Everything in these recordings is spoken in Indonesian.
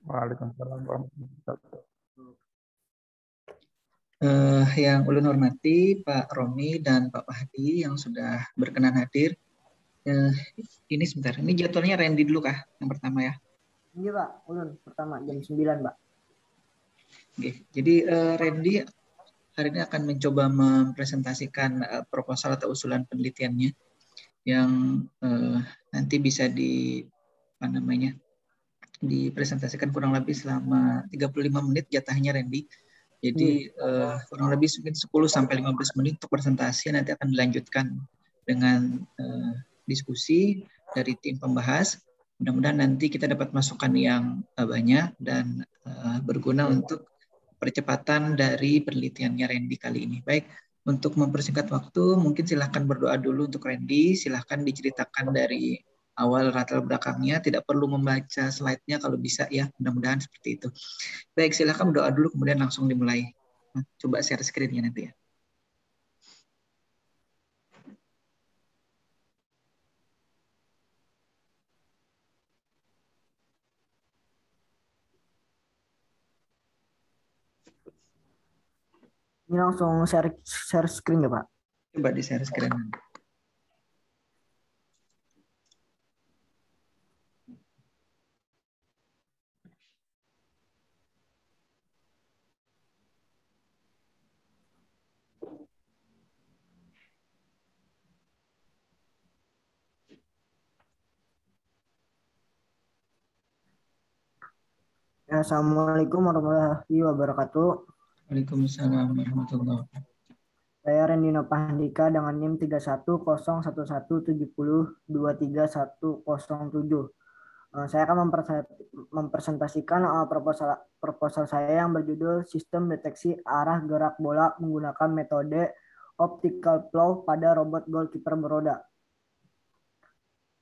Waalaikumsalam warahmatullahi wabarakatuh. Yang ulun hormati Pak Romi dan Pak Pahdi yang sudah berkenan hadir. Ini sebentar, ini jadwalnya Randy dulu kah yang pertama ya? Iya Pak, ulun pertama jam 9 Pak. Oke, jadi Randy hari ini akan mencoba mempresentasikan proposal atau usulan penelitiannya yang nanti bisa dipresentasikan kurang lebih selama 35 menit jatahnya Randy. Jadi kurang lebih mungkin 10 sampai 15 menit untuk presentasi, nanti akan dilanjutkan dengan diskusi dari tim pembahas. Mudah-mudahan nanti kita dapat masukan yang banyak dan berguna untuk percepatan dari penelitiannya Randy kali ini. Baik, untuk mempersingkat waktu, mungkin silahkan berdoa dulu untuk Randy. Silahkan diceritakan dari awal latar belakangnya, tidak perlu membaca slide-nya kalau bisa ya, mudah-mudahan seperti itu. Baik, silahkan berdoa dulu, kemudian langsung dimulai. Coba share screen-nya nanti ya. Ini langsung share screen ya Pak? Coba di share screen nanti. Assalamualaikum warahmatullahi wabarakatuh. Waalaikumsalam warahmatullahi wabarakatuh. Saya Randy Nopandika dengan NIM 310110231007. Saya akan mempresentasikan proposal saya yang berjudul Sistem Deteksi Arah Gerak Bola menggunakan metode Optical Flow pada robot goalkeeper beroda.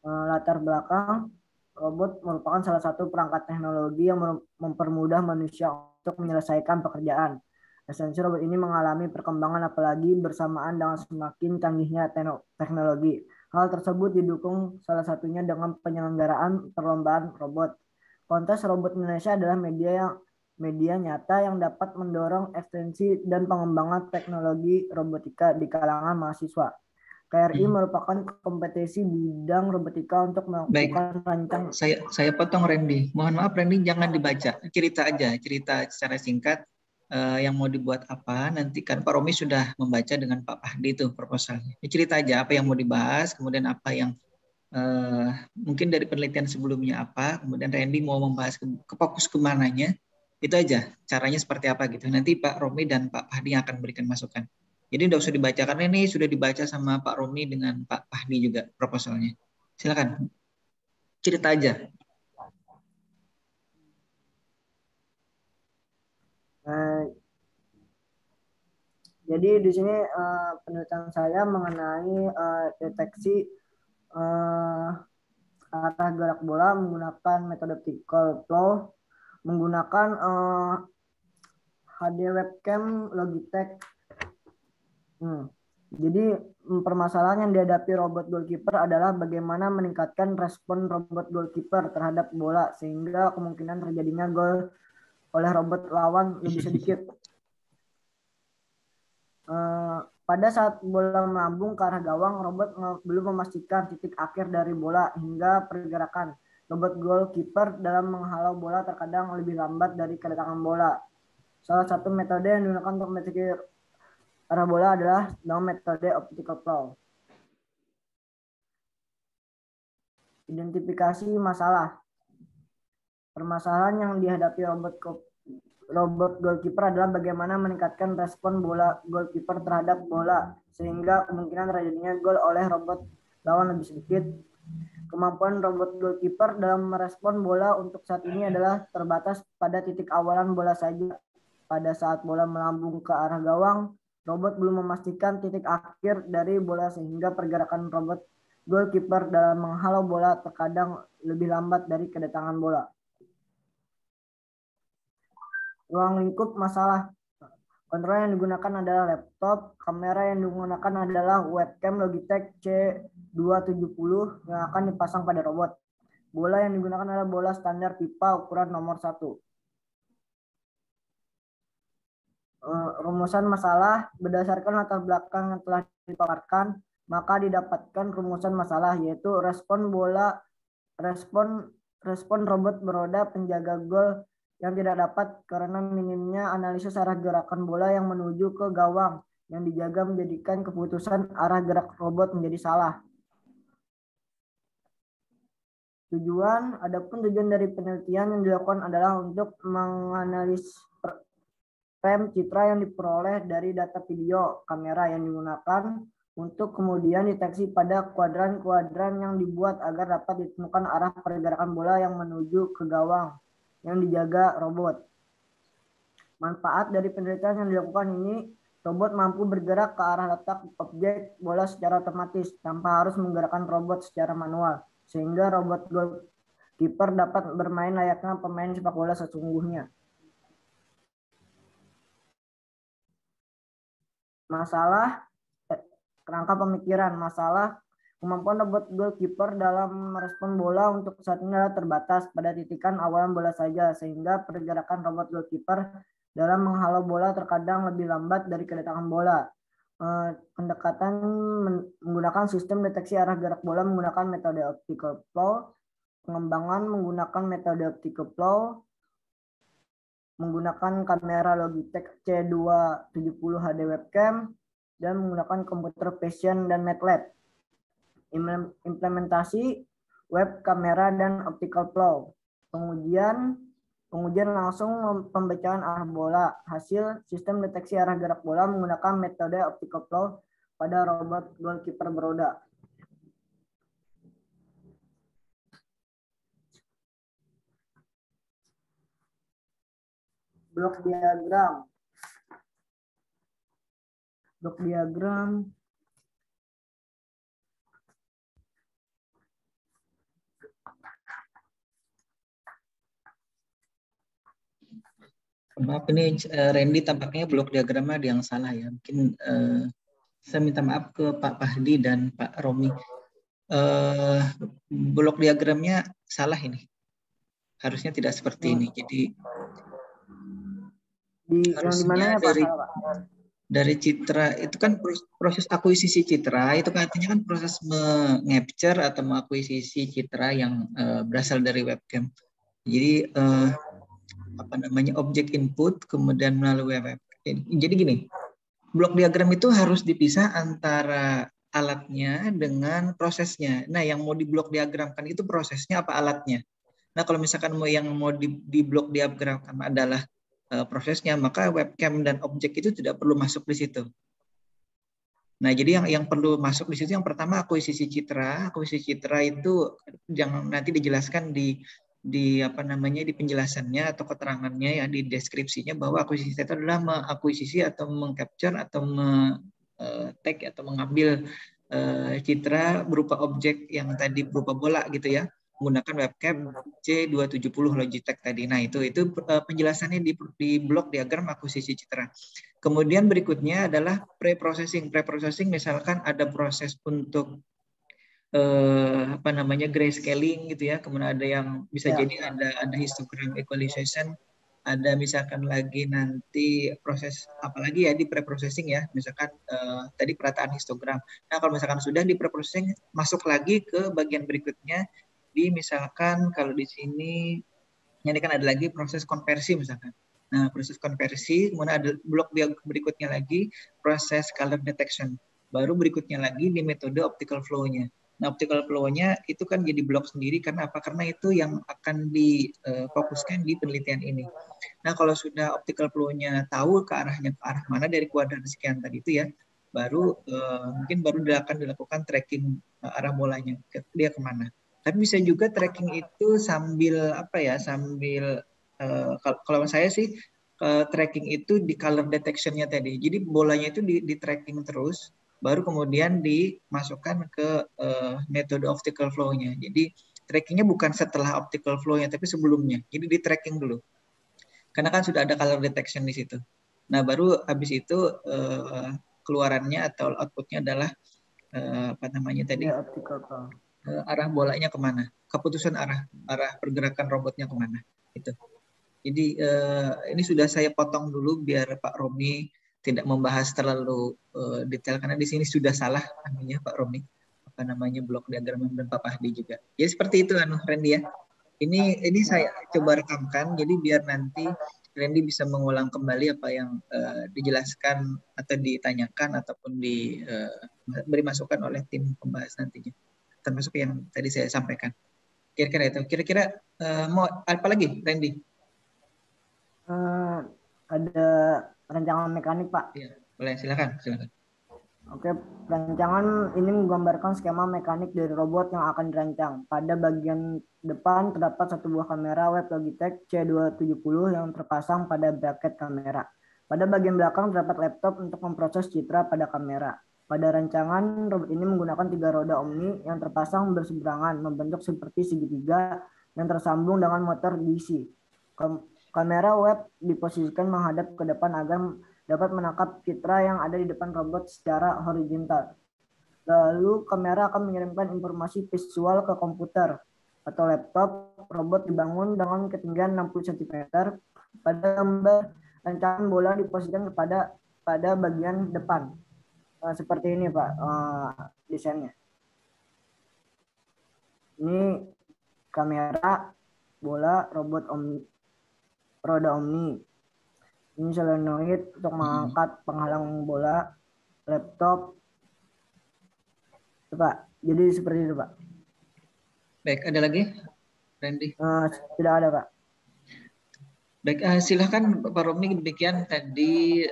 Latar belakang, robot merupakan salah satu perangkat teknologi yang mempermudah manusia untuk menyelesaikan pekerjaan. Esensi robot ini mengalami perkembangan apalagi bersamaan dengan semakin canggihnya teknologi. Hal tersebut didukung salah satunya dengan penyelenggaraan perlombaan robot. Kontes Robot Indonesia adalah media nyata yang dapat mendorong ekstensi dan pengembangan teknologi robotika di kalangan mahasiswa. KRI merupakan kompetisi bidang robotika untuk melakukan rancang. Saya potong Randy. Mohon maaf Randy, jangan dibaca. Cerita aja, cerita secara singkat yang mau dibuat apa. Nanti kan Pak Romi sudah membaca dengan Pak Pahdi itu proposalnya. Cerita aja apa yang mau dibahas, kemudian apa yang mungkin dari penelitian sebelumnya apa, kemudian Randy mau membahas ke fokus kemananya. Itu aja, caranya seperti apa gitu. Nanti Pak Romi dan Pak Pahdi yang akan berikan masukan. Jadi tidak usah dibaca, karena ini sudah dibaca sama Pak Romi dengan Pak Pahdi juga proposalnya. Silakan, cerita aja. Jadi di sini penelitian saya mengenai deteksi arah gerak bola menggunakan metode optical flow menggunakan HD webcam Logitech. Jadi permasalahan yang dihadapi robot goalkeeper adalah bagaimana meningkatkan respon robot goalkeeper terhadap bola sehingga kemungkinan terjadinya gol oleh robot lawan lebih sedikit. Pada saat bola melambung ke arah gawang, robot belum memastikan titik akhir dari bola hingga pergerakan. Robot goalkeeper dalam menghalau bola terkadang lebih lambat dari kedatangan bola. Salah satu metode yang digunakan untuk mendeteksi arah bola adalah dengan metode optical flow. Identifikasi masalah. Permasalahan yang dihadapi robot goalkeeper adalah bagaimana meningkatkan respon bola goalkeeper terhadap bola sehingga kemungkinan terjadinya gol oleh robot lawan lebih sedikit. Kemampuan robot goalkeeper dalam merespon bola untuk saat ini adalah terbatas pada titik awalan bola saja. Pada saat bola melambung ke arah gawang, robot belum memastikan titik akhir dari bola sehingga pergerakan robot goalkeeper dalam menghalau bola terkadang lebih lambat dari kedatangan bola. Ruang lingkup masalah. Kontrol yang digunakan adalah laptop, kamera yang digunakan adalah webcam Logitech C270 yang akan dipasang pada robot. Bola yang digunakan adalah bola standar pipa ukuran nomor 1. Rumusan masalah berdasarkan latar belakang yang telah dipaparkan, maka didapatkan rumusan masalah, yaitu respon robot beroda penjaga gol yang tidak dapat karena minimnya analisis arah gerakan bola yang menuju ke gawang yang dijaga menjadikan keputusan arah gerak robot menjadi salah. Adapun tujuan dari penelitian yang dilakukan adalah untuk menganalisis frame citra yang diperoleh dari data video kamera yang digunakan untuk kemudian deteksi pada kuadran-kuadran yang dibuat agar dapat ditemukan arah pergerakan bola yang menuju ke gawang yang dijaga robot. Manfaat dari penelitian yang dilakukan ini, robot mampu bergerak ke arah letak objek bola secara otomatis tanpa harus menggerakkan robot secara manual, sehingga robot goalkeeper dapat bermain layaknya pemain sepak bola sesungguhnya. Kerangka pemikiran. Masalah kemampuan robot goalkeeper dalam merespon bola untuk saat ini adalah terbatas pada titikan awalan bola saja, sehingga pergerakan robot goalkeeper dalam menghalau bola terkadang lebih lambat dari kedatangan bola. Pendekatan menggunakan sistem deteksi arah gerak bola menggunakan metode optical flow, pengembangan menggunakan metode optical flow, menggunakan kamera Logitech C270 HD webcam, dan menggunakan komputer vision dan MATLAB. Implementasi web kamera dan optical flow. Pengujian langsung pembacaan arah bola. Hasil sistem deteksi arah gerak bola menggunakan metode optical flow pada robot goalkeeper beroda. Blok diagram. Maaf ini Randy tampaknya blok diagramnya ada yang salah ya. Mungkin saya minta maaf ke Pak Fahdi dan Pak Romi. Blok diagramnya salah ini. Harusnya tidak seperti ini. Jadi harusnya dari citra itu kan proses akuisisi citra itu kan artinya kan proses mengcapture atau mengakuisisi citra yang berasal dari webcam. Jadi objek input kemudian melalui web. Jadi gini, blok diagram itu harus dipisah antara alatnya dengan prosesnya. Nah, yang mau di blok diagramkan itu prosesnya apa alatnya. Nah, kalau misalkan yang mau di blok diagramkan adalah prosesnya, maka webcam dan objek itu tidak perlu masuk di situ. Nah, jadi yang perlu masuk di situ yang pertama akuisisi citra. Akuisisi citra itu yang nanti dijelaskan di penjelasannya atau keterangannya ya di deskripsinya bahwa akuisisi itu adalah mengakuisisi atau mengcapture atau tag atau mengambil citra berupa objek yang tadi berupa bola gitu ya menggunakan webcam C270 Logitech tadi. Nah, itu penjelasannya di blok diagram akuisisi citra. Kemudian berikutnya adalah pre-processing. Pre-processing misalkan ada proses untuk grayscaling gitu ya, kemudian ada yang bisa jadi ada histogram equalization, ada misalkan lagi nanti proses apalagi ya di pre-processing ya, misalkan tadi perataan histogram. Nah, kalau misalkan sudah di pre-processing masuk lagi ke bagian berikutnya di misalkan kalau di sini ini kan ada lagi proses konversi misalkan. Nah, proses konversi, kemudian ada blok berikutnya lagi proses color detection. Baru berikutnya lagi di metode optical flow-nya. Nah, optical flow-nya itu kan jadi blok sendiri karena apa? Karena itu yang akan difokuskan di penelitian ini. Nah, kalau sudah optical flow-nya tahu ke arah mana dari kuadran sekian tadi itu ya, baru mungkin akan dilakukan tracking arah bolanya dia kemana. Tapi bisa juga tracking itu sambil kalau saya sih tracking itu di color detection-nya tadi. Jadi bolanya itu di tracking terus, baru kemudian dimasukkan ke metode optical flow-nya. Jadi trackingnya bukan setelah optical flow-nya, tapi sebelumnya. Jadi di tracking dulu. Karena kan sudah ada color detection di situ. Nah, baru habis itu keluarannya atau outputnya adalah optical flow. arah bolanya kemana, keputusan arah pergerakan robotnya kemana. Itu. Jadi ini sudah saya potong dulu biar Pak Romi tidak membahas terlalu detail karena di sini sudah salah anunya Pak Romi, apa namanya blok diagram dan Pak Pahdi juga. Ya seperti itu Randy ya. Ini saya coba rekamkan jadi biar nanti Randy bisa mengulang kembali apa yang dijelaskan atau ditanyakan ataupun diberi masukan oleh tim pembahas nantinya, termasuk yang tadi saya sampaikan. Kira-kira itu. Kira-kira mau apa lagi, Randy? Ada rancangan mekanik, Pak. Iya, boleh silakan. Oke, rancangan ini menggambarkan skema mekanik dari robot yang akan dirancang. Pada bagian depan terdapat satu buah kamera web Logitech C270 yang terpasang pada bracket kamera. Pada bagian belakang terdapat laptop untuk memproses citra pada kamera. Pada rancangan, robot ini menggunakan 3 roda Omni yang terpasang berseberangan, membentuk seperti segitiga yang tersambung dengan motor DC. Kamera web diposisikan menghadap ke depan agar dapat menangkap citra yang ada di depan robot secara horizontal. Lalu kamera akan mengirimkan informasi visual ke komputer atau laptop. Robot dibangun dengan ketinggian 60 cm. Pada gambar rancangan bola diposisikan pada bagian depan. Seperti ini Pak desainnya. Ini kamera, bola, robot roda Omni. Ini solenoid untuk mengangkat penghalang bola, laptop. Pak, jadi seperti itu Pak. Baik, ada lagi, Randy? Tidak ada Pak. Baik, silahkan Pak Romi, demikian tadi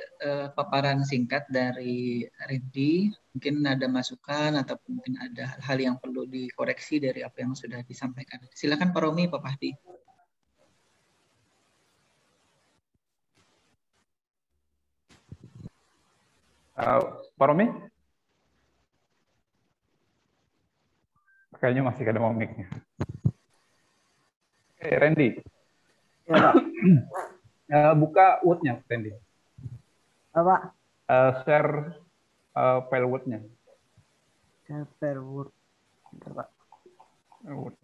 paparan singkat dari Randy. Mungkin ada masukan atau mungkin ada hal-hal yang perlu dikoreksi dari apa yang sudah disampaikan. Silahkan Pak Romi, Pak Pahdi. Pak Romi? Kayaknya masih ada mau mic-nya. Oke, Randy. Ya, Pak. Buka Word-nya, Randy. Pak? Share file Word-nya. Share Word. Bentar, Pak. Word.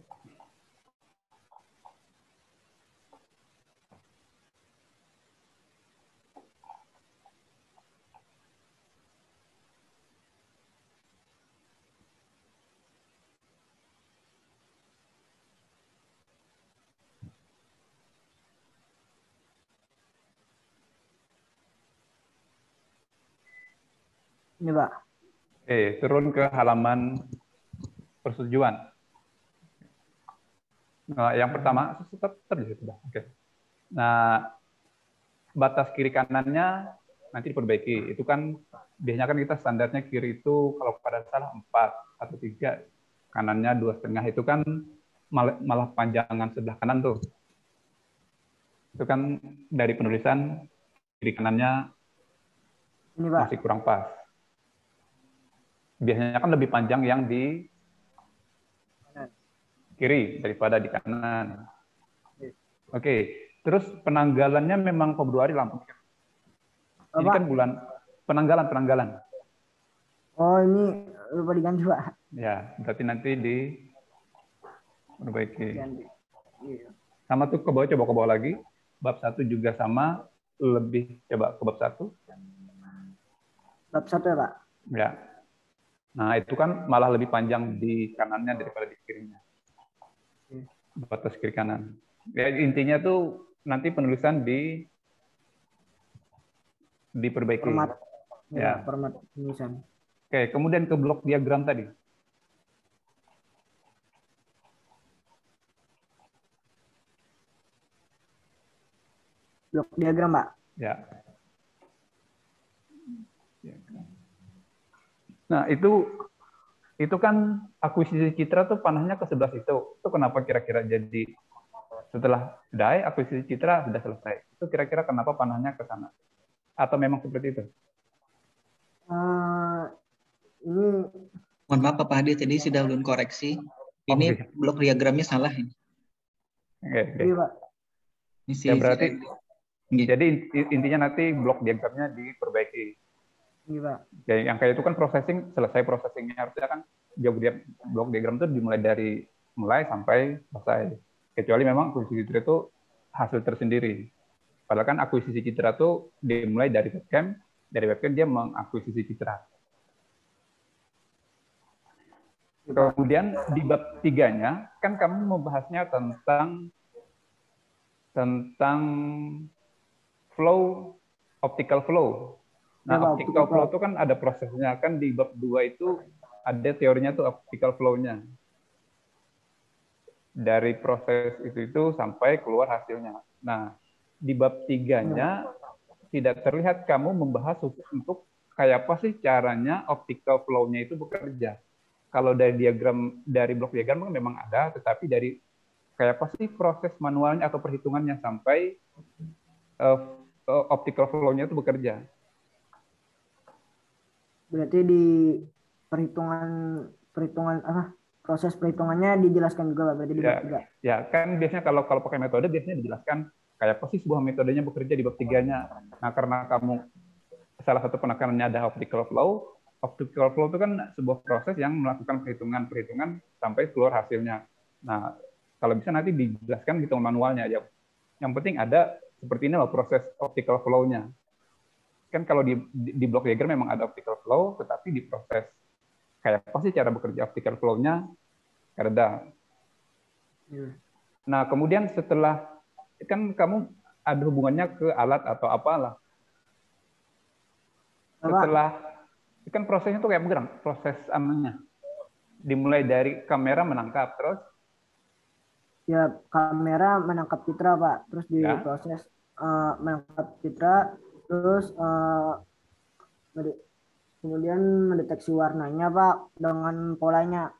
Ini Pak. Oke, turun ke halaman persetujuan. Nah, yang pertama, tetap di situ. Oke. Nah, batas kiri kanannya nanti diperbaiki. Itu kan biasanya kan kita standarnya kiri itu kalau pada salah 4 atau 3, kanannya 2,5 itu kan malah panjangan sebelah kanan tuh. Itu kan dari penulisan kiri kanannya Ini Pak. masih kurang pas. Biasanya kan lebih panjang yang di kiri daripada di kanan. Oke, terus penanggalannya memang Februari lampunya. Ini kan bulan penanggalan. Oh, ini lupa diganti Pak. Ya, berarti nanti diperbaiki. Iya. Sama tuh coba ke bawah lagi. Bab 1 juga sama, lebih coba ke bab 1. Bab 1 ya Pak? Ya. Nah, itu kan malah lebih panjang di kanannya daripada di kirinya. Batas kiri kanan. Ya, intinya tuh nanti penulisan diperbaiki. Format. Ya, format penulisan. Oke, kemudian ke blok diagram tadi. Blok diagram, Pak. Ya. Nah, itu kan akuisisi citra tuh panahnya ke sebelah situ. Itu kenapa kira-kira jadi setelah akuisisi citra sudah selesai. Itu kira-kira kenapa panahnya ke sana? Atau memang seperti itu? Ini mohon maaf Pak Hadi, tadi sudah ulun koreksi. Ini blok diagramnya salah ini. Iya, Pak. Ya berarti jadi intinya nanti blok diagramnya diperbaiki. Iya, Pak. Kayak yang kayak itu kan processing, selesai processingnya harusnya kan blok diagram itu dimulai dari mulai sampai selesai. Kecuali memang akuisisi citra itu hasil tersendiri. Padahal kan akuisisi citra itu dimulai dari webcam dia mengakuisisi citra. Iya, Pak. Kemudian di bab 3-nya kan kamu membahasnya tentang flow, optical flow. Nah, Ya, Pak, optical optical flow flow. itu kan ada prosesnya, kan di bab 2 itu ada teorinya tuh optical flow-nya. Dari proses itu sampai keluar hasilnya. Nah, di bab 3-nya tidak terlihat kamu membahas khusus untuk kayak apa sih caranya optical flow-nya itu bekerja. Kalau dari blok diagram memang ada, tetapi dari kayak apa sih proses manualnya atau perhitungannya sampai optical flow-nya itu bekerja. Berarti di perhitungan perhitungan proses perhitungannya dijelaskan juga, Pak. Berarti di bab 3. Ya kan biasanya kalau pakai metode biasanya dijelaskan kayak apa sih sebuah metodenya bekerja di bab 3-nya. Nah, karena kamu salah satu penekanannya ada optical flow. Optical flow itu kan sebuah proses yang melakukan perhitungan sampai keluar hasilnya. Nah, kalau bisa nanti dijelaskan hitungan manualnya aja. Yang penting ada seperti ini loh proses optical flow-nya. Kan kalau di blok diagram memang ada optical flow, tetapi di proses kayak apa sih cara bekerja optical flow-nya ada. Nah, kemudian setelah kan kamu ada hubungannya ke alat atau apalah. Setelah kan prosesnya tuh kayak bergerak, proses anunya. Dimulai dari kamera menangkap, terus Ya, kamera menangkap citra, Pak. Terus ya, diproses menangkap citra, terus kemudian mendeteksi warnanya, Pak, dengan polanya.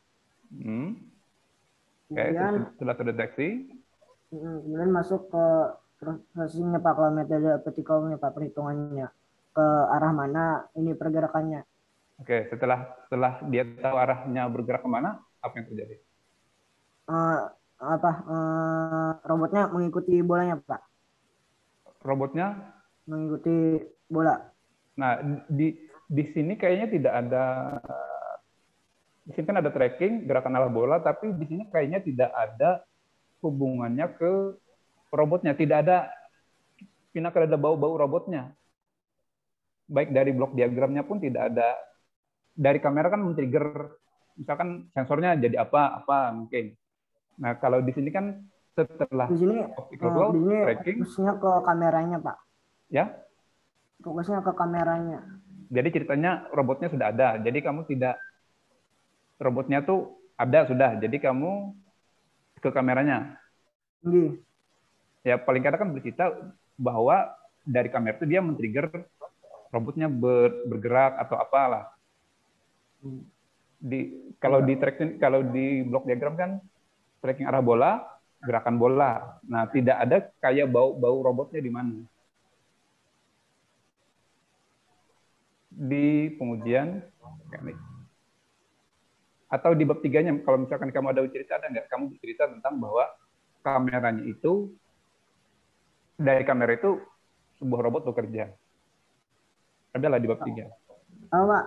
Kemudian setelah terdeteksi, kemudian masuk ke prosesnya, Pak, kalau metode opticalnya, Pak, perhitungannya ke arah mana ini pergerakannya. oke, setelah dia tahu arahnya bergerak kemana, apa yang terjadi? Robotnya mengikuti bolanya, Pak. Robotnya, Mengikuti bola. nah di sini kayaknya tidak ada. Di sini kan ada tracking gerakan arah bola, tapi di sini kayaknya tidak ada hubungannya ke robotnya. Tidak ada bau-bau robotnya. Baik dari blok diagramnya pun tidak ada. Dari kamera kan men-trigger, misalkan sensornya jadi apa mungkin. Nah, kalau di sini kan setelah Di sini optical flow, di sini tracking, fokusnya ke kameranya, Pak. ya. Fokusnya ke kameranya. Jadi ceritanya robotnya sudah ada. Jadi kamu tidak, robotnya tuh ada sudah. Jadi kamu ke kameranya. Tinggi. Ya paling kadang kan bercerita bahwa dari kamera itu dia men-trigger robotnya bergerak atau apalah. Kalau di blok diagram kan tracking arah bola, gerakan bola. Nah, tidak ada kayak bau robotnya di mana. Di pengujian mekanik. Atau di bab 3-nya, kalau misalkan kamu ada cerita, ada nggak? Kamu bercerita tentang bahwa kameranya itu, dari kamera itu sebuah robot bekerja. Adalah di bab 3. Oh, Pak.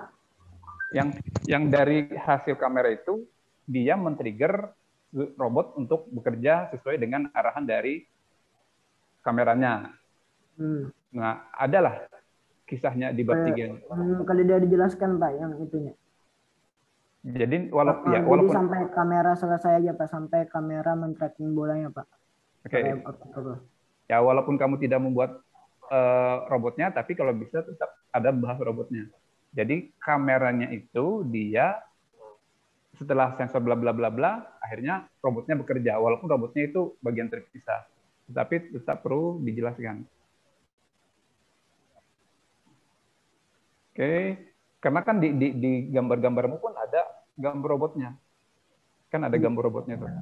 Yang dari hasil kamera itu, dia men-trigger robot untuk bekerja sesuai dengan arahan dari kameranya. Nah, adalah kisahnya di bab 3. Kalau dia dijelaskan, Pak, yang itunya. Jadi jadi sampai kamera selesai aja, Pak, sampai kamera men-tracking bolanya, Pak. Oke. Ya, walaupun kamu tidak membuat robotnya, tapi kalau bisa tetap ada bahas robotnya. Jadi kameranya itu dia setelah sensor bla bla bla bla, akhirnya robotnya bekerja. Walaupun robotnya itu bagian terpisah, tetapi tetap perlu dijelaskan. Oke, karena kan di gambar-gambarmu pun ada gambar robotnya, kan ada gambar robotnya tuh.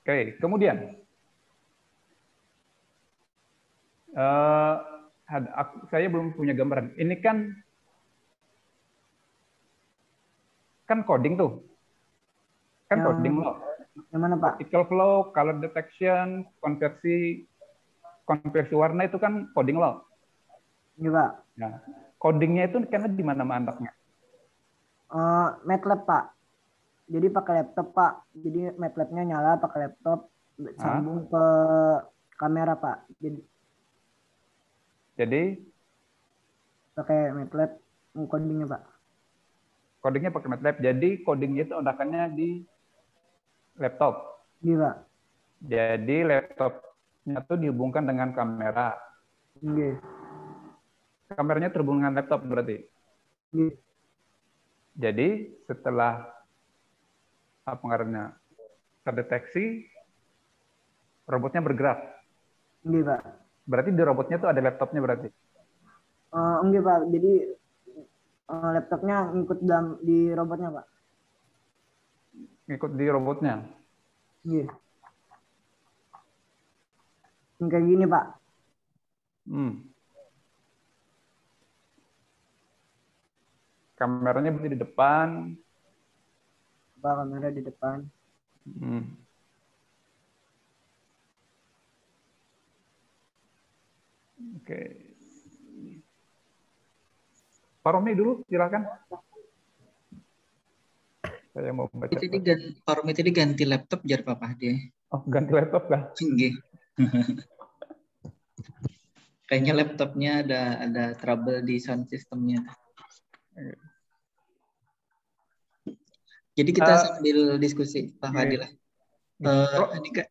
Oke, kemudian saya belum punya gambaran. Ini kan coding tuh, kan coding loh. Yang mana Pak? Optical flow, color detection, konversi warna itu kan coding lo. Iya Pak. Nah, codingnya itu karena di mana anaknya? MATLAB Pak. Jadi pakai laptop Pak. Jadi MATLAB-nya nyala pakai laptop, sambung ke kamera Pak. Jadi pakai MATLAB codingnya Pak. Codingnya pakai MATLAB. Jadi codingnya itu undakannya di laptop. Iya Pak. Jadi laptopnya tuh dihubungkan dengan kamera. Iya. Kameranya terhubung dengan laptop berarti. Iya. Jadi setelah apa ngarannya terdeteksi, robotnya bergerak. Iya Pak. Berarti di robotnya tuh ada laptopnya berarti. Enggak Pak. Jadi laptopnya ngikut di robotnya Pak. Ngikut di robotnya. Iya. Kayak gini Pak. Kameranya berarti di depan. Pak, kamera di depan. Oke. Pak Romi dulu, silakan. Saya mau baca. Pak Romi tadi ganti laptop jar Papa dia. Oh, ganti laptop kah? Nggih. Kayaknya laptopnya ada trouble di sound systemnya. Jadi kita sambil diskusi Pak Fadil. Ini kan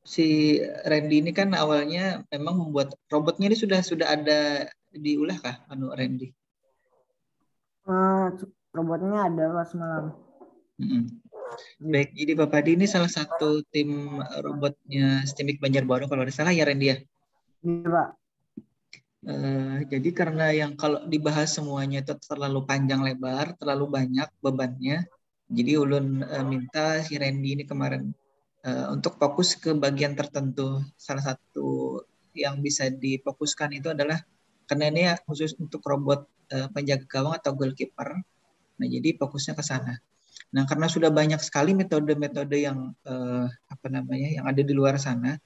si Randy ini kan awalnya memang membuat robotnya ini sudah ada diulah kah, Randy? Robotnya ada Pak semalam. Baik, jadi Pak Padi ini salah satu tim robotnya STIMIK Banjarbaru kalau tidak salah ya Randy ya? Iya Pak. Jadi karena yang kalau dibahas semuanya itu terlalu panjang lebar, terlalu banyak bebannya, jadi ulun minta si Randy ini kemarin untuk fokus ke bagian tertentu. Salah satu yang bisa difokuskan itu adalah karena ini ya khusus untuk robot penjaga gawang atau goalkeeper. Nah, jadi fokusnya ke sana. Nah, karena sudah banyak sekali metode-metode yang yang ada di luar sana.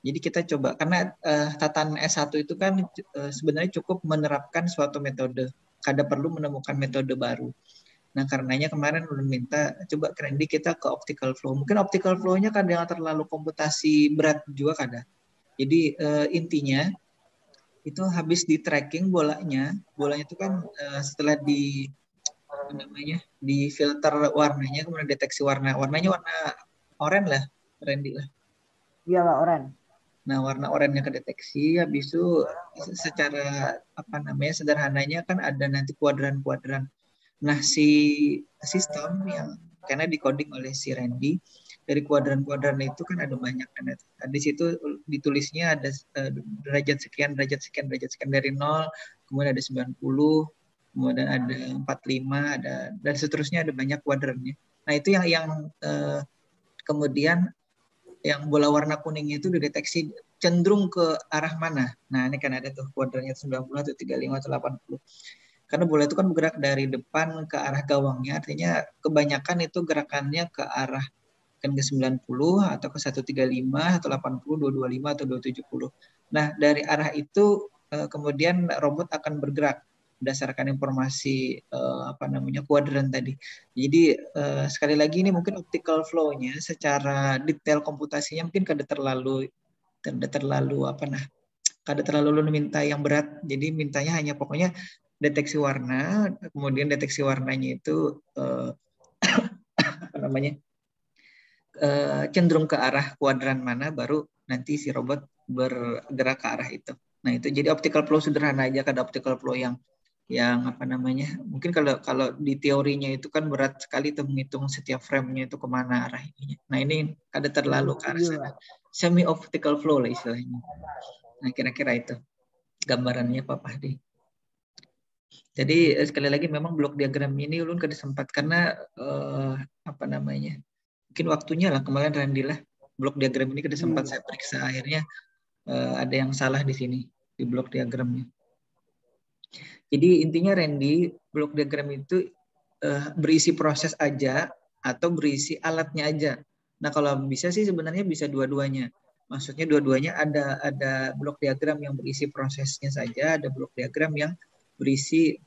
Jadi kita coba karena tatanan S1 itu kan sebenarnya cukup menerapkan suatu metode. Kada perlu menemukan metode baru. Nah, karenanya kemarin udah minta coba Randy kita ke optical flow. Mungkin optical flow-nya kadang terlalu komputasi berat juga kada. Jadi intinya itu habis di tracking bolanya itu kan setelah di filter warnanya, kemudian deteksi warnanya warna oranye lah, Randy lah. Iya Pak, oranye. Nah, warna oranye kedeteksi, habis itu secara sederhananya kan ada nanti kuadran-kuadran. Nah, si sistem yang karena dikoding oleh si Randy, dari kuadran-kuadran itu kan ada banyak. Di situ ditulisnya ada derajat sekian dari 0, kemudian ada 90, kemudian ada 45, dan seterusnya ada banyak kuadrannya. Nah, itu yang kemudian yang bola warna kuningnya itu dideteksi cenderung ke arah mana. Nah, ini kan ada tuh kuadrannya 90 atau 35 atau 80. Karena bola itu kan bergerak dari depan ke arah gawangnya, artinya kebanyakan itu gerakannya ke arah kan ke 90 atau ke 135 atau 80, 225 atau 270. Nah, dari arah itu kemudian robot akan bergerak berdasarkan informasi kuadran tadi. Jadi sekali lagi ini mungkin optical flow-nya secara detail komputasinya mungkin kada terlalu lu minta yang berat. Jadi mintanya hanya pokoknya deteksi warna, kemudian deteksi warnanya itu cenderung ke arah kuadran mana, baru nanti si robot bergerak ke arah itu. Nah, itu jadi optical flow sederhana aja, kada optical flow yang mungkin kalau di teorinya itu kan berat sekali tuh menghitung setiap frame-nya itu kemana arah ininya. Nah, ini kada terlalu ke arah sana. Semi optical flow lah istilahnya. Nah, kira-kira itu gambarannya Pak Fahdi. Jadi sekali lagi memang blok diagram ini ulun kada sempat karena mungkin waktunya lah kemarin Randy lah blok diagram ini kada sempat saya periksa, akhirnya ada yang salah di sini di blok diagramnya. Jadi intinya Randy, blok diagram itu berisi proses aja atau berisi alatnya aja. Nah, kalau bisa sih sebenarnya bisa dua-duanya. Maksudnya dua-duanya ada blok diagram yang berisi prosesnya saja, ada blok diagram yang berisi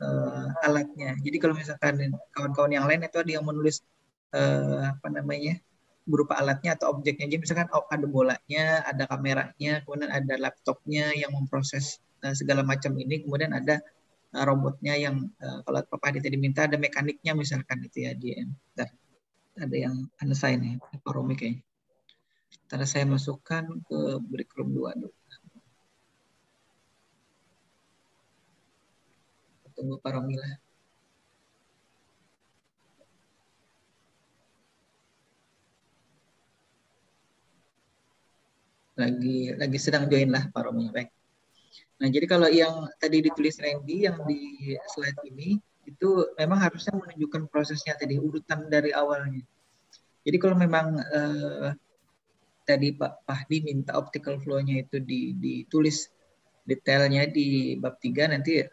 alatnya. Jadi kalau misalkan kawan-kawan yang lain itu ada yang menulis apa namanya berupa alatnya atau objeknya. Jadi misalkan ada bolanya, ada kameranya, kemudian ada laptopnya yang memproses segala macam ini, kemudian ada robotnya yang kalau Pak Hadi tadi minta ada mekaniknya misalkan itu ya di ada yang unassign ya, Pak Romi kayaknya. Ntar saya masukkan ke break room 2 dulu. Tunggu Pak Romi lah. Lagi sedang join lah Pak Romi. Baik. Nah, jadi kalau yang tadi ditulis Randy yang di slide ini itu memang harusnya menunjukkan prosesnya tadi urutan dari awalnya. Jadi kalau memang tadi Pak Fahdi minta optical flow-nya itu ditulis detailnya di bab 3 nanti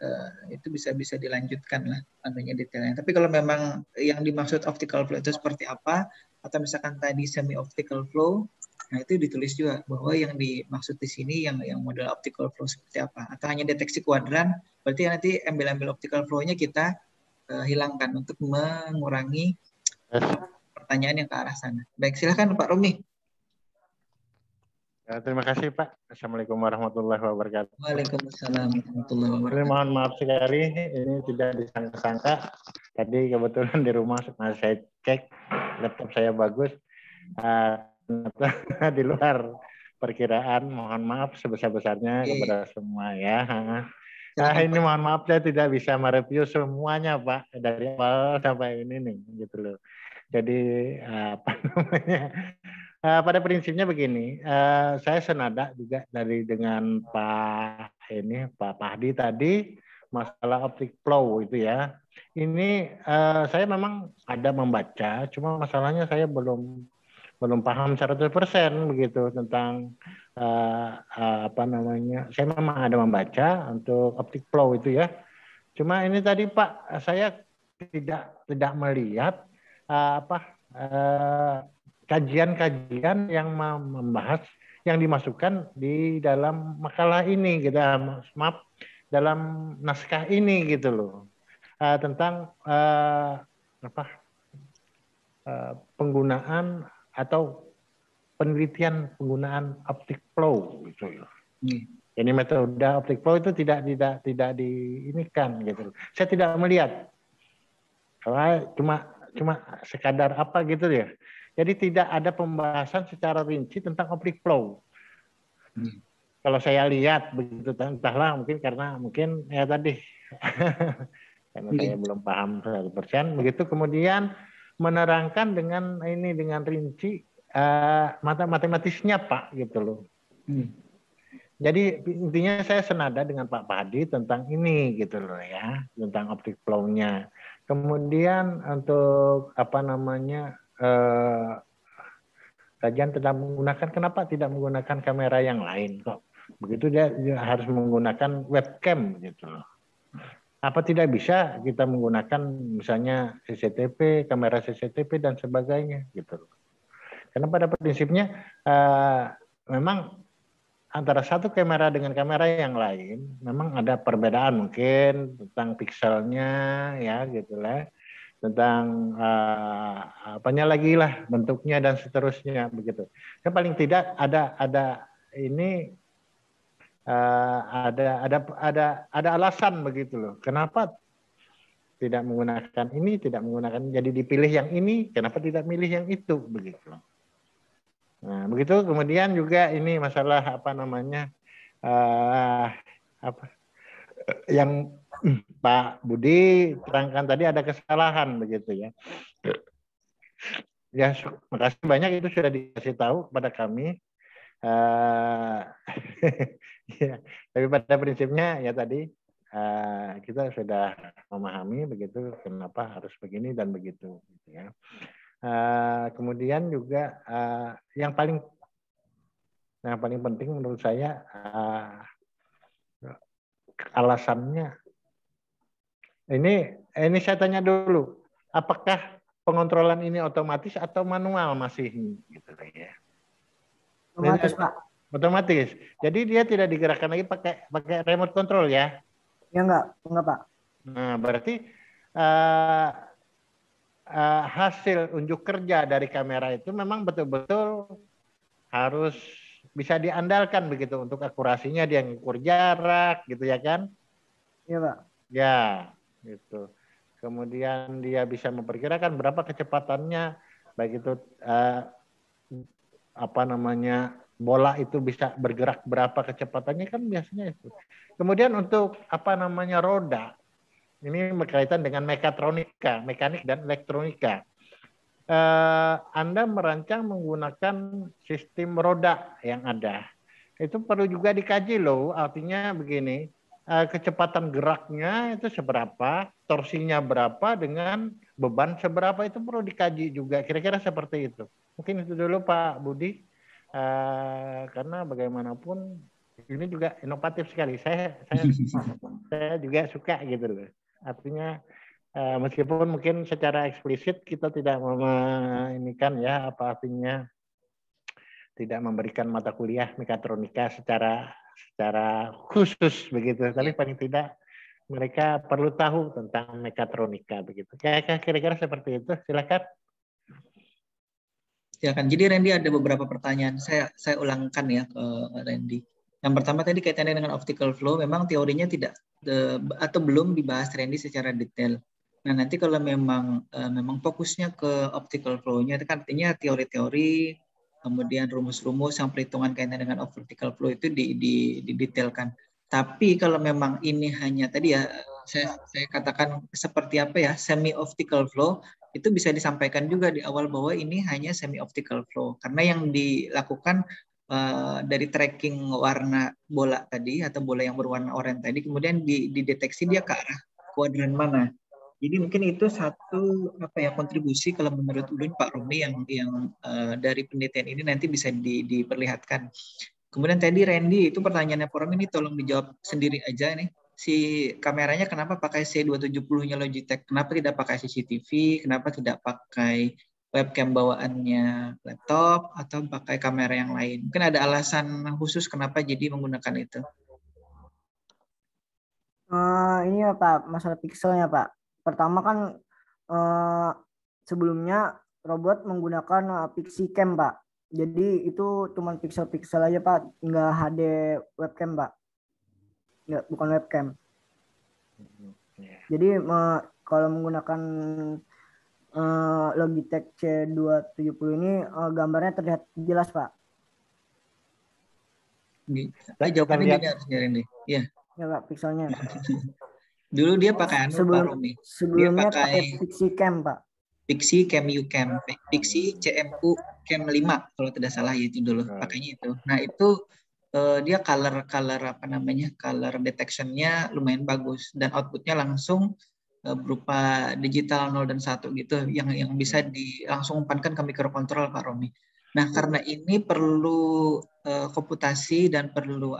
itu bisa dilanjutkan lah adanya detailnya. Tapi kalau memang yang dimaksud optical flow itu seperti apa atau misalkan tadi semi optical flow, nah itu ditulis juga bahwa yang dimaksud di sini yang model optical flow seperti apa. Atau hanya deteksi kuadran, berarti nanti embel-embel optical flow-nya kita hilangkan untuk mengurangi pertanyaan yang ke arah sana. Baik, silakan Pak Romi. Ya, terima kasih Pak. Assalamualaikum warahmatullahi wabarakatuh. Waalaikumsalam warahmatullahi Ini wabarakatuh. mohon maaf sekali, ini tidak disangka-sangka. Tadi kebetulan di rumah saya cek laptop saya bagus, di luar perkiraan. Mohon maaf sebesar-besarnya kepada semua ya. Ini mohon maaf saya tidak bisa mereview semuanya Pak dari awal sampai ini nih gitu loh. Jadi apa namanya? Pada prinsipnya begini, saya senada juga dengan Pak Fahdi tadi masalah optic flow itu ya. Ini saya memang ada membaca, cuma masalahnya saya belum paham 100% begitu tentang apa namanya. Saya memang ada membaca untuk optic flow itu ya. Cuma ini tadi Pak, saya tidak melihat kajian-kajian yang membahas yang dimasukkan di dalam makalah ini gitu, maaf dalam naskah ini gitu loh, tentang penggunaan atau penelitian penggunaan optic flow gitu loh. Ini metode optic flow itu tidak diinikan gitu loh. Saya tidak melihat, cuma sekadar apa gitu ya. Jadi tidak ada pembahasan secara rinci tentang optic flow. Kalau saya lihat begitu, entahlah karena mungkin ya tadi karena saya belum paham 100%. Begitu kemudian menerangkan dengan rinci matematisnya Pak gitu loh. Jadi intinya saya senada dengan Pak Fahdi tentang ini gitu loh ya, tentang optic flow-nya. Kemudian untuk apa namanya kajian tidak menggunakan, kenapa tidak menggunakan kamera yang lain kok? Begitu dia harus menggunakan webcam gitu loh. Apa tidak bisa kita menggunakan misalnya CCTV, kamera CCTV dan sebagainya gitu loh. Karena pada prinsipnya memang antara satu kamera dengan kamera yang lain memang ada perbedaan mungkin tentang pikselnya ya gitulah, tentang apanya lagi lah bentuknya dan seterusnya begitu. Yang paling tidak ada ini ada alasan begitu loh. Kenapa tidak menggunakan ini, tidak menggunakan, jadi dipilih yang ini, kenapa tidak milih yang itu begitu. Nah, begitu kemudian juga ini masalah apa namanya yang Pak Budi terangkan tadi ada kesalahan begitu ya. Ya, makasih banyak itu sudah dikasih tahu kepada kami. Ya, tapi pada prinsipnya ya tadi kita sudah memahami begitu kenapa harus begini dan begitu. Gitu ya. Kemudian juga yang paling penting menurut saya alasannya ini saya tanya dulu, apakah pengontrolan ini otomatis atau manual masih gitu ya. Otomatis, Pak. Otomatis. Jadi dia tidak digerakkan lagi pakai remote control ya. Ya enggak, Pak. Nah, berarti hasil unjuk kerja dari kamera itu memang betul-betul harus bisa diandalkan begitu untuk akurasinya, dia ngukur jarak gitu ya kan? Iya, Pak. Ya, gitu. Kemudian dia bisa memperkirakan berapa kecepatannya, baik itu bola itu bisa bergerak berapa kecepatannya kan biasanya itu. Kemudian untuk roda, ini berkaitan dengan mekatronika, mekanik dan elektronika. Anda merancang menggunakan sistem roda yang ada. Itu perlu juga dikaji loh, artinya begini, kecepatan geraknya itu seberapa, torsinya berapa dengan beban seberapa, itu perlu dikaji juga, kira-kira seperti itu. Mungkin itu dulu Pak Budi, karena bagaimanapun ini juga inovatif sekali. Saya juga suka gitu loh. Artinya meskipun mungkin secara eksplisit kita tidak meminikan ya apa artinya tidak memberikan mata kuliah mekatronika secara khusus begitu, tapi paling tidak mereka perlu tahu tentang mekatronika begitu. Kira-kira seperti itu. Silakan. Silakan. Jadi Randy ada beberapa pertanyaan. Saya ulangkan ya ke Randy. Yang pertama tadi kaitannya dengan optical flow, memang teorinya tidak atau belum dibahas Randy secara detail. Nah, nanti kalau memang fokusnya ke optical flow-nya, itu kan artinya teori-teori, kemudian rumus-rumus yang perhitungan kaitan dengan optical flow itu didetailkan. Tapi kalau memang ini hanya tadi ya, saya katakan seperti apa ya, semi optical flow, itu bisa disampaikan juga di awal bahwa ini hanya semi optical flow. Karena yang dilakukan dari tracking warna bola tadi atau bola yang berwarna oranye tadi, kemudian dideteksi dia ke arah kuadran mana. Jadi mungkin itu satu kontribusi kalau menurut Ulun Pak Romi yang dari penelitian ini nanti bisa diperlihatkan. Kemudian tadi Randy itu pertanyaannya Pak Romi ini tolong dijawab sendiri aja nih. Si kameranya kenapa pakai C270-nya Logitech? Kenapa tidak pakai CCTV? Kenapa tidak pakai webcam bawaannya laptop atau pakai kamera yang lain? Mungkin ada alasan khusus kenapa jadi menggunakan itu. Ini ya Pak, masalah pixelnya Pak. Pertama kan sebelumnya robot menggunakan PixiCam Pak. Jadi itu cuma pixel-pixel aja Pak, nggak HD webcam Pak. Nggak, bukan webcam. Jadi kalau menggunakan Logitech C270 ini gambarnya terlihat jelas Pak. Jawabannya gini harusnya Randy. Iya. Ya Pak, pixelnya. Dulu dia pakai Pak Romi. Sebelumnya pakai PixiCam Pak. PixiCam UCam, Pixie CMU Cam 5 kalau tidak salah ya itu dulu pakainya itu. Nah itu dia color detection-nya lumayan bagus dan outputnya langsung berupa digital 0 dan 1 gitu yang bisa langsung umpankan ke microcontrol Pak Romi. Nah karena ini perlu komputasi dan perlu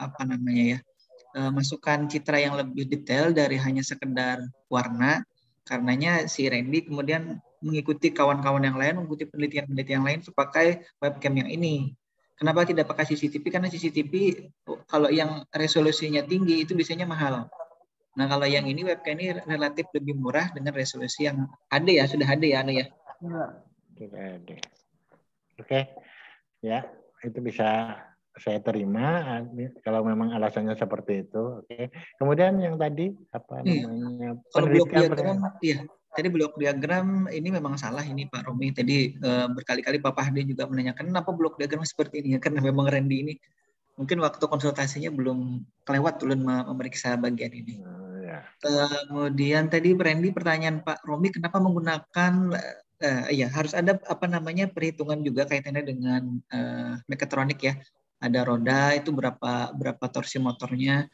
masukan citra yang lebih detail dari hanya sekedar warna. Karenanya si Randy kemudian mengikuti kawan-kawan yang lain, mengikuti penelitian-penelitian yang lain pakai webcam yang ini. Kenapa tidak pakai CCTV? Karena CCTV kalau yang resolusinya tinggi itu biasanya mahal. Nah kalau yang ini webcam ini relatif lebih murah dengan resolusi yang HD ya, sudah HD ya Anu ya. Sudah HD. Oke, ya itu bisa saya terima kalau memang alasannya seperti itu. Oke. Kemudian yang tadi namanya kalau blok diagram, iya. Tadi blok diagram ini memang salah ini Pak Romi. Tadi berkali-kali Pak Pahdi juga menanyakan kenapa blok diagram seperti ini ya, karena memang Randy ini mungkin waktu konsultasinya belum kelewat ulun memeriksa bagian ini. Kemudian tadi Randy pertanyaan Pak Romi kenapa menggunakan harus ada perhitungan juga kaitannya dengan mekatronik ya. Ada roda itu berapa torsi motornya.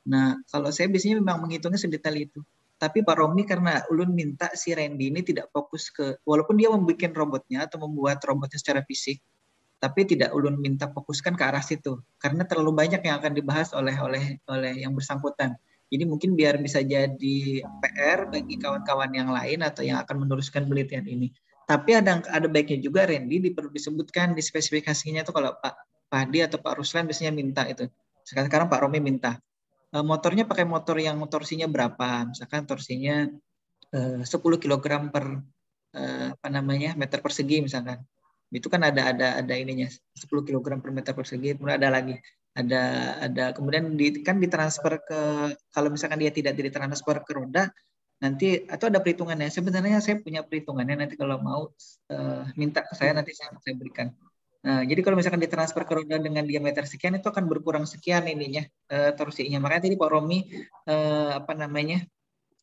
Nah, kalau saya biasanya memang menghitungnya sedetail itu. Tapi Pak Romi karena ulun minta si Randy ini tidak fokus walaupun dia membuat robotnya atau membuat robotnya secara fisik, tapi tidak ulun minta fokuskan ke arah situ karena terlalu banyak yang akan dibahas oleh yang bersangkutan. Jadi mungkin biar bisa jadi PR bagi kawan-kawan yang lain atau yang akan meneruskan penelitian ini. Tapi ada baiknya juga Randy perlu disebutkan di spesifikasinya tuh kalau Pak Hadi atau Pak Ruslan biasanya minta itu. Sekarang Pak Romi minta. Motornya pakai motor yang torsinya berapa? Misalkan torsinya 10 kg per meter persegi misalkan. Itu kan ada ininya 10 kg per meter persegi. Kemudian ada lagi ada kemudian kan ditransfer ke, kalau misalkan dia tidak ditransfer ke roda nanti, atau ada perhitungannya. Sebenarnya saya punya perhitungannya, nanti kalau mau minta ke saya nanti saya berikan. Nah, jadi kalau misalkan ditransfer ke roda dengan diameter sekian itu akan berkurang sekian ininya torsinya. Makanya tadi Pak Romi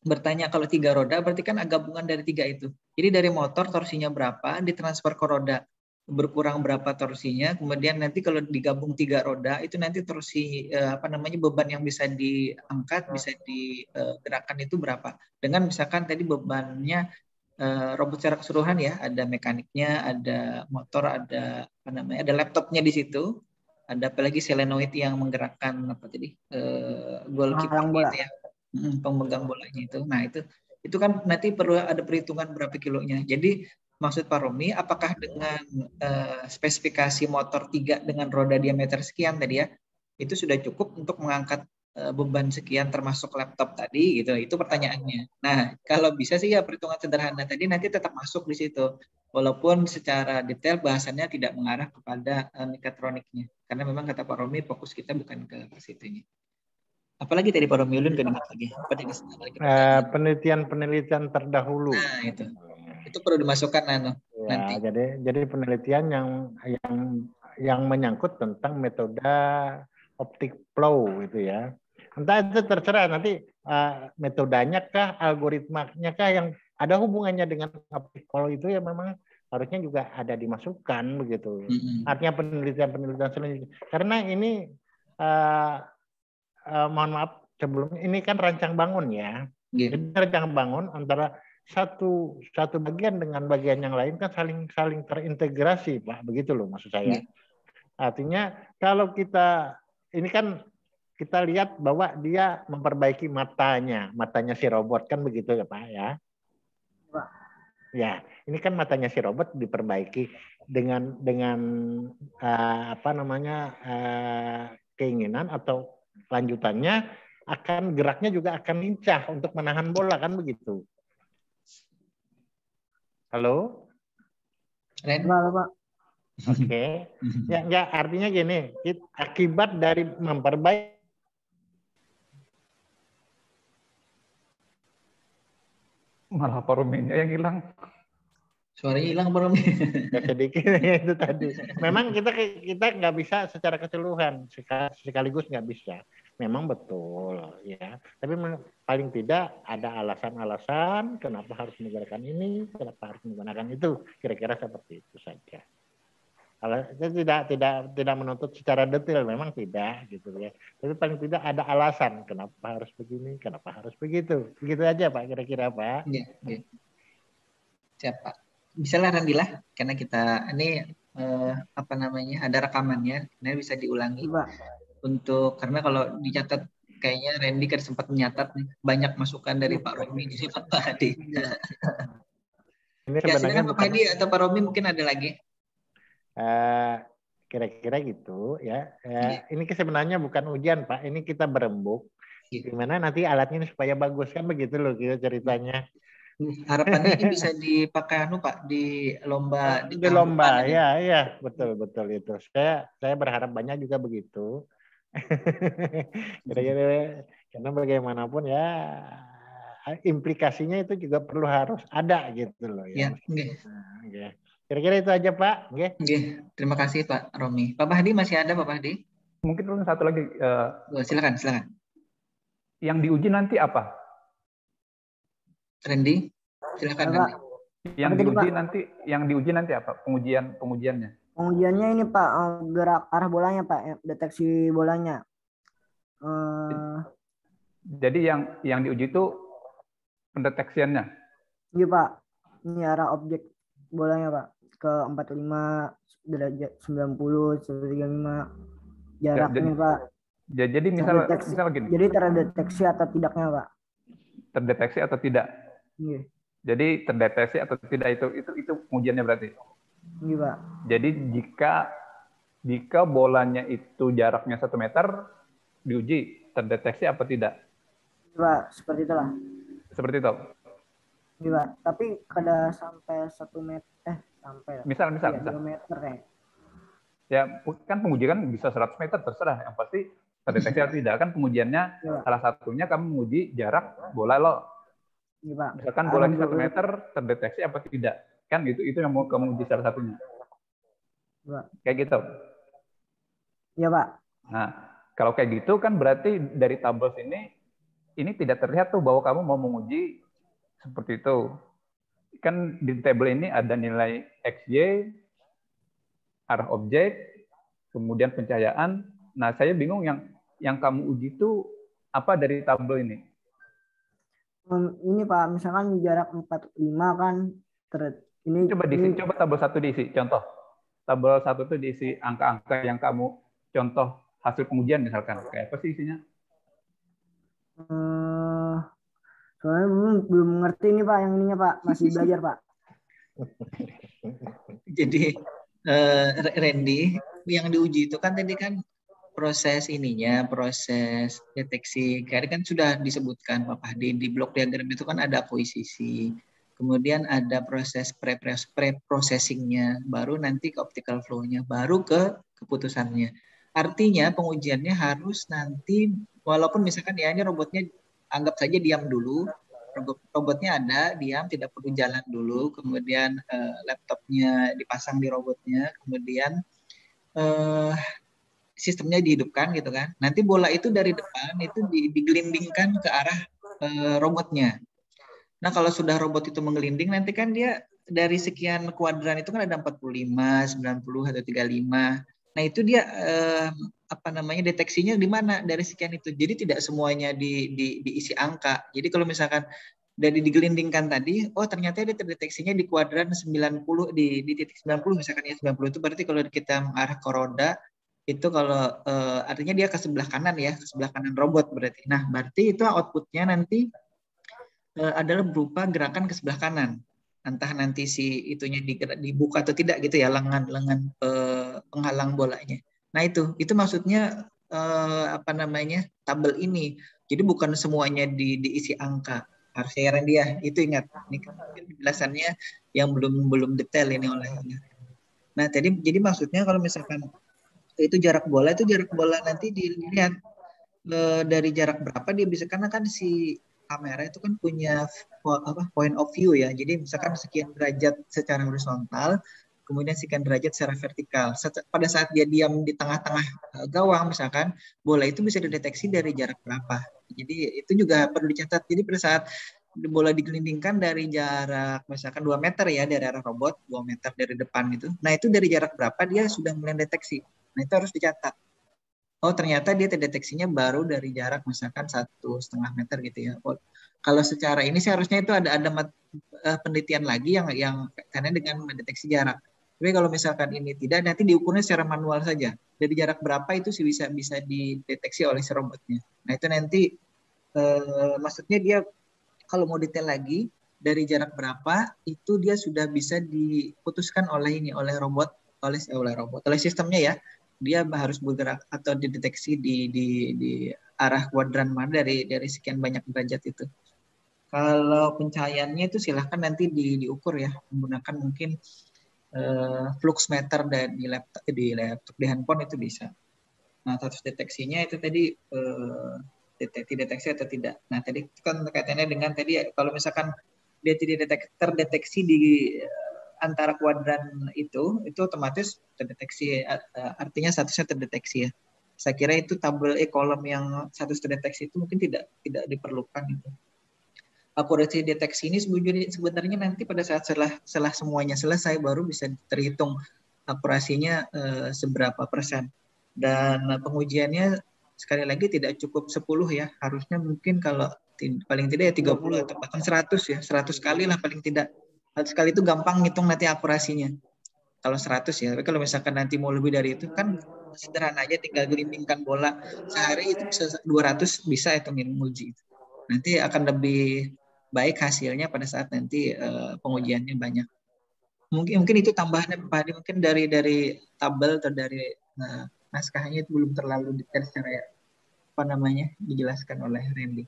bertanya kalau 3 roda berarti kan gabungan dari 3 itu. Jadi dari motor torsinya berapa, ditransfer ke roda berkurang berapa torsinya, kemudian nanti kalau digabung 3 roda itu nanti torsi beban yang bisa diangkat, bisa digerakkan itu berapa. Dengan misalkan tadi bebannya robot secara keseluruhan ya, ada mekaniknya, ada motor, ada ada laptopnya di situ, ada apalagi solenoid yang menggerakkan goalkeeper gitu ya, pemegang bolanya itu. Nah itu kan nanti perlu ada perhitungan berapa kilonya. Jadi maksud Pak Romi, apakah dengan spesifikasi motor 3 dengan roda diameter sekian tadi ya, itu sudah cukup untuk mengangkat beban sekian termasuk laptop tadi gitu? Itu pertanyaannya. Nah, kalau bisa sih ya perhitungan sederhana tadi nanti tetap masuk di situ. Walaupun secara detail bahasannya tidak mengarah kepada mekatroniknya. Karena memang kata Pak Romi fokus kita bukan ke situnya. Apalagi tadi Pak Romi Ulun kan lagi. Penelitian terdahulu. Nah, itu perlu dimasukkan nanti. Jadi penelitian yang menyangkut tentang metode optic flow itu ya. Entah itu terserah nanti metodenya kah, algoritmanya kah yang ada hubungannya dengan optic flow itu ya memang harusnya juga ada dimasukkan begitu. Artinya penelitian selanjutnya. Karena ini mohon maaf sebelumnya ini kan rancang bangun ya. Jadi rancang bangun antara satu bagian dengan bagian yang lain kan saling terintegrasi Pak, begitu loh maksud saya. Artinya kalau ini kan kita lihat bahwa dia memperbaiki matanya si robot kan begitu ya Pak ya. Ya, ini kan matanya si robot diperbaiki dengan keinginan atau lanjutannya geraknya juga akan lincah untuk menahan bola kan begitu. Halo? Halo, Pak. Oke. Ya, artinya gini, akibat dari memperbaiki malah Pak Rominya yang hilang. Suaranya hilang Pak Romi. Sedikit itu tadi. Memang kita nggak bisa secara keseluruhan sekaligus nggak bisa. Memang betul ya. Tapi paling tidak ada alasan-alasan kenapa harus menggunakan ini, kenapa harus menggunakan itu. Kira-kira seperti itu saja. Kalau tidak menuntut secara detail, memang tidak gitu ya. Tapi paling tidak ada alasan kenapa harus begini, kenapa harus begitu. Begitu aja Pak, kira-kira Pak. Iya. Siapa? Misalnya Randilah, karena kita ini ada rekamannya, ini bisa diulangi. Karena kalau dicatat kayaknya Randy kan sempat menyatat nih, banyak masukan dari Pak Romi di Pak Hadi. Ini sebenarnya Pak Hadi atau Pak Romi mungkin ada lagi. Kira-kira gitu ya. Ini sebenarnya bukan ujian Pak, ini kita berembuk. Gimana nanti alatnya supaya bagus kan begitu loh ceritanya. Harapannya ini bisa dipakai Pak di lomba ya betul itu. Saya berharap banyak juga begitu. Kira-kira karena bagaimanapun ya implikasinya itu juga harus ada gitu loh ya. Kira-kira itu aja Pak. Terima kasih Pak Romi. Pak Hadi masih ada Pak Hadi? Mungkin satu lagi. Silakan. Yang diuji nanti apa? Randy, silakan Randy. Yang diuji nanti apa? Pengujiannya? Pengujiannya ini Pak, gerak arah bolanya Pak, deteksi bolanya. Jadi yang diuji itu pendeteksiannya? Iya Pak, ini arah objek bolanya Pak, ke 45 derajat 90, 135 jaraknya Pak. Jadi misal gini. Jadi terdeteksi atau tidaknya Pak? Terdeteksi atau tidak? Iya. Jadi terdeteksi atau tidak itu pengujiannya berarti. Iya, Pak. Jadi jika bolanya itu jaraknya 1 meter, diuji terdeteksi apa tidak. Iya, Pak, seperti itulah. Seperti itu. Iya, Pak. Tapi kada sampai 1 meter, sampai. Misal. 2 meter kayak. Ya, kan penguji kan bisa 100 meter, terserah. Yang pasti terdeteksi atau tidak. Kan pengujiannya salah satunya kamu menguji jarak bola lo. Iya, Pak. Misalkan bolanya 1 meter, terdeteksi apa tidak. Kan itu yang mau kamu uji salah satunya. Iya. Kayak gitu. Iya, Pak. Nah, kalau kayak gitu kan berarti dari tabel ini tidak terlihat tuh bahwa kamu mau menguji seperti itu. Kan di tabel ini ada nilai XY, arah objek, kemudian pencahayaan. Nah, saya bingung yang kamu uji itu apa dari tabel ini? Ini Pak, misalkan jarak 45 kan, ini coba tabel 1 diisi contoh. Tabel 1 itu diisi angka-angka yang kamu contoh hasil pengujian misalkan. Kayak apa sih isinya? Soalnya belum mengerti nih Pak, yang ininya Pak, masih belajar Pak. Jadi Randy, yang diuji itu kan tadi kan proses deteksi. Karena kan sudah disebutkan Pak Fahdi, di blok diagram itu kan ada akuisisi. Kemudian ada proses pre-processingnya, baru nanti ke optical flow-nya, baru ke keputusannya. Artinya pengujiannya harus nanti, walaupun misalkan ya ini robotnya anggap saja diam dulu, robotnya ada, diam, tidak perlu jalan dulu, kemudian laptopnya dipasang di robotnya, kemudian sistemnya dihidupkan gitu kan. Nanti bola itu dari depan itu digelindingkan ke arah robotnya. Nah, kalau sudah robot itu menggelinding, nanti kan dia dari sekian kuadran itu kan ada 45, 90 atau 35. Nah, itu dia deteksinya di mana dari sekian itu. Jadi tidak semuanya diisi angka. Jadi kalau misalkan dari digelindingkan tadi, oh ternyata dia terdeteksinya di kuadran 90 di titik 90 misalkan ya 90 itu berarti kalau kita mengarah ke roda itu kalau artinya dia ke sebelah kanan ya, ke sebelah kanan robot berarti. Nah, berarti itu outputnya nanti adalah berupa gerakan ke sebelah kanan. Entah nanti si itunya dibuka atau tidak gitu ya, lengan penghalang bolanya. Nah, itu maksudnya tabel ini. Jadi bukan semuanya diisi angka. Harusnya dia itu ingat. Ini kan penjelasannya yang belum detail ini olehnya. Nah, jadi maksudnya kalau misalkan itu jarak bola nanti dilihat dari jarak berapa dia bisa, karena kan si kamera itu kan punya point of view ya. Jadi misalkan sekian derajat secara horizontal, kemudian sekian derajat secara vertikal. Pada saat dia diam di tengah-tengah gawang misalkan, bola itu bisa dideteksi dari jarak berapa. Jadi itu juga perlu dicatat. Jadi pada saat bola digelindingkan dari jarak misalkan 2 meter ya dari arah robot, 2 meter dari depan itu. Nah, itu dari jarak berapa dia sudah mulai deteksi. Nah, itu harus dicatat. Oh, ternyata dia terdeteksinya baru dari jarak misalkan 1,5 meter gitu ya. Oh, kalau secara ini sih harusnya itu ada penelitian lagi yang kaitannya dengan mendeteksi jarak. Tapi kalau misalkan ini tidak, nanti diukurnya secara manual saja. Dari jarak berapa itu sih bisa dideteksi oleh si robotnya. Nah, itu nanti maksudnya dia kalau mau detail lagi dari jarak berapa itu dia sudah bisa diputuskan oleh sistemnya ya. Dia harus bergerak atau dideteksi di arah kuadran mana dari sekian banyak derajat itu. Kalau pencahayaannya itu silahkan nanti diukur ya menggunakan mungkin flux meter di laptop, di handphone itu bisa. Nah, status deteksinya itu tadi deteksi atau tidak. Nah, tadi kan kaitannya dengan tadi kalau misalkan dia tidak terdeteksi di antara kuadran itu otomatis terdeteksi, artinya statusnya terdeteksi ya. Saya kira itu tabel kolom yang status terdeteksi itu mungkin tidak diperlukan itu. Akurasi deteksi ini sebenarnya nanti pada saat setelah semuanya selesai baru bisa terhitung akurasinya seberapa persen. Dan pengujiannya sekali lagi tidak cukup 10 ya, harusnya mungkin kalau paling tidak ya 30 atau bahkan 100 ya, 100 kali lah paling tidak. 100 kali itu gampang ngitung nanti akurasinya. Kalau 100 ya, tapi kalau misalkan nanti mau lebih dari itu kan sederhana aja, tinggal gelindingkan bola sehari itu bisa 200 bisa hitungin uji. Nanti akan lebih baik hasilnya pada saat nanti pengujiannya banyak. Mungkin itu tambahannya Pak Hadi, mungkin dari tabel atau dari naskahnya itu belum terlalu detail secara dijelaskan oleh Randy.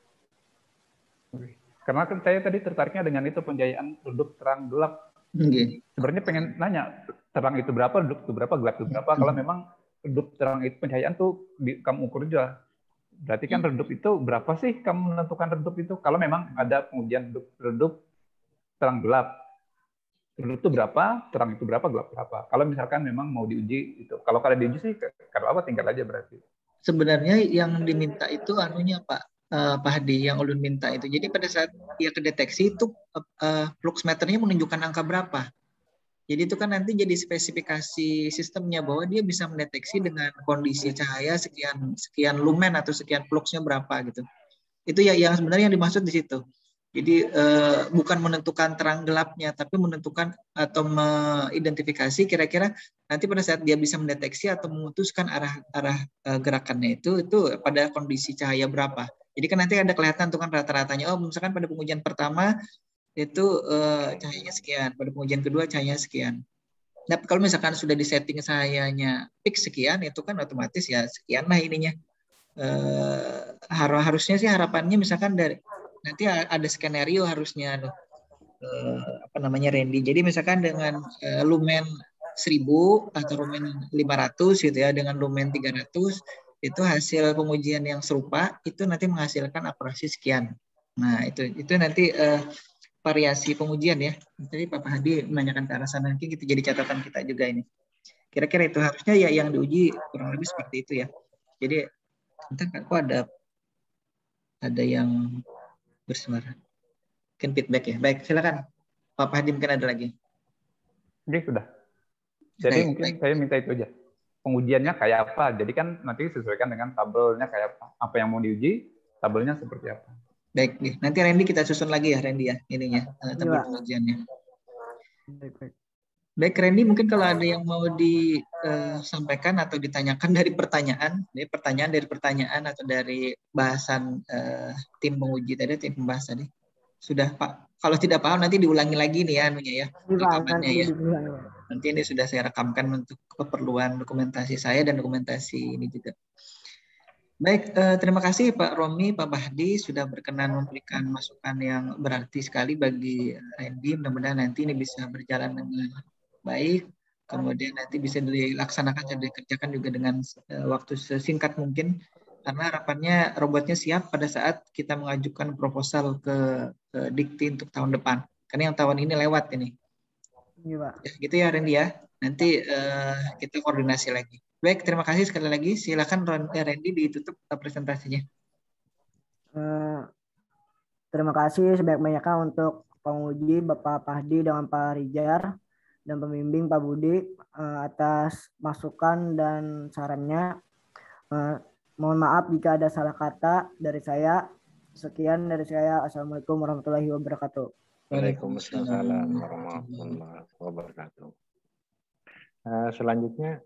Karena kan saya tadi tertariknya dengan itu penjayaan redup terang gelap. Sebenarnya pengen nanya terang itu berapa, redup itu berapa, gelap itu berapa. Kalau memang redup terang itu pencahayaan tuh kamu ukur juga. Berarti kan redup itu berapa sih kamu menentukan redup itu? Kalau memang ada pengujian redup terang gelap. Redup itu berapa, terang itu berapa, gelap berapa. Kalau misalkan memang mau diuji itu. Kalau diuji sih kalau apa tinggal aja berarti. Sebenarnya yang diminta itu anunya Pak Hadi, yang ulun minta itu. Jadi pada saat dia kedeteksi itu flux meternya menunjukkan angka berapa. Jadi itu kan nanti jadi spesifikasi sistemnya bahwa dia bisa mendeteksi dengan kondisi cahaya sekian lumen atau sekian fluxnya berapa gitu. Itu ya yang sebenarnya yang dimaksud di situ. Jadi bukan menentukan terang gelapnya, tapi menentukan atau mengidentifikasi kira-kira nanti pada saat dia bisa mendeteksi atau memutuskan arah gerakannya itu pada kondisi cahaya berapa. Jadi kan nanti ada kelihatan tuh kan rata-ratanya. Oh, misalkan pada pengujian pertama itu cahayanya sekian, pada pengujian kedua cahayanya sekian. Nah, kalau misalkan sudah disetting cahayanya peak sekian, itu kan otomatis ya sekian lah ininya. Harusnya sih harapannya misalkan dari nanti ada skenario harusnya Randy. Jadi misalkan dengan lumen 1000 atau lumen 500 gitu ya, dengan lumen 300 itu hasil pengujian yang serupa itu nanti menghasilkan akurasi sekian. Nah, itu nanti variasi pengujian ya. Jadi Pak Hadi menanyakan ke arah sana, nanti gitu jadi catatan kita juga ini. Kira-kira itu harusnya ya yang diuji kurang lebih seperti itu ya. Jadi entah kok ada yang bersuara. Mungkin feedback ya. Baik, silakan. Pak Hadi mungkin ada lagi. Oke, sudah. Jadi baik, mungkin saya minta itu aja. Pengujiannya kayak apa? Jadi kan nanti sesuaikan dengan tabelnya kayak apa yang mau diuji, tabelnya seperti apa. Baik, nanti Randy kita susun lagi ya Randy ya ininya tabel pengujiannya. Baik Randy, mungkin kalau ada yang mau disampaikan atau ditanyakan dari pertanyaan atau dari bahasan tim penguji tadi, tim pembahas tadi. Sudah Pak, kalau tidak paham nanti diulangi lagi nih ya anunya ya, rekamannya ya. Nanti ini sudah saya rekamkan untuk keperluan dokumentasi saya dan dokumentasi ini juga. Baik, terima kasih Pak Romi, Pak Bahdi sudah berkenan memberikan masukan yang berarti sekali bagi Randy. Mudah-mudahan nanti ini bisa berjalan dengan baik, kemudian nanti bisa dilaksanakan dan dikerjakan juga dengan waktu sesingkat mungkin, karena harapannya robotnya siap pada saat kita mengajukan proposal ke Dikti untuk tahun depan. Karena yang tahun ini lewat ini. Ya, gitu ya Randy ya. Nanti kita koordinasi lagi. Baik, terima kasih sekali lagi. Silakan Randy ditutup presentasinya. Terima kasih sebanyak-banyaknya untuk penguji Bapak Pahdi dengan Pak Rijar dan pembimbing Pak Budi atas masukan dan sarannya. Mohon maaf jika ada salah kata dari saya. Sekian dari saya. Assalamualaikum warahmatullahi wabarakatuh. Waalaikumsalam warahmatullahi wabarakatuh. Selanjutnya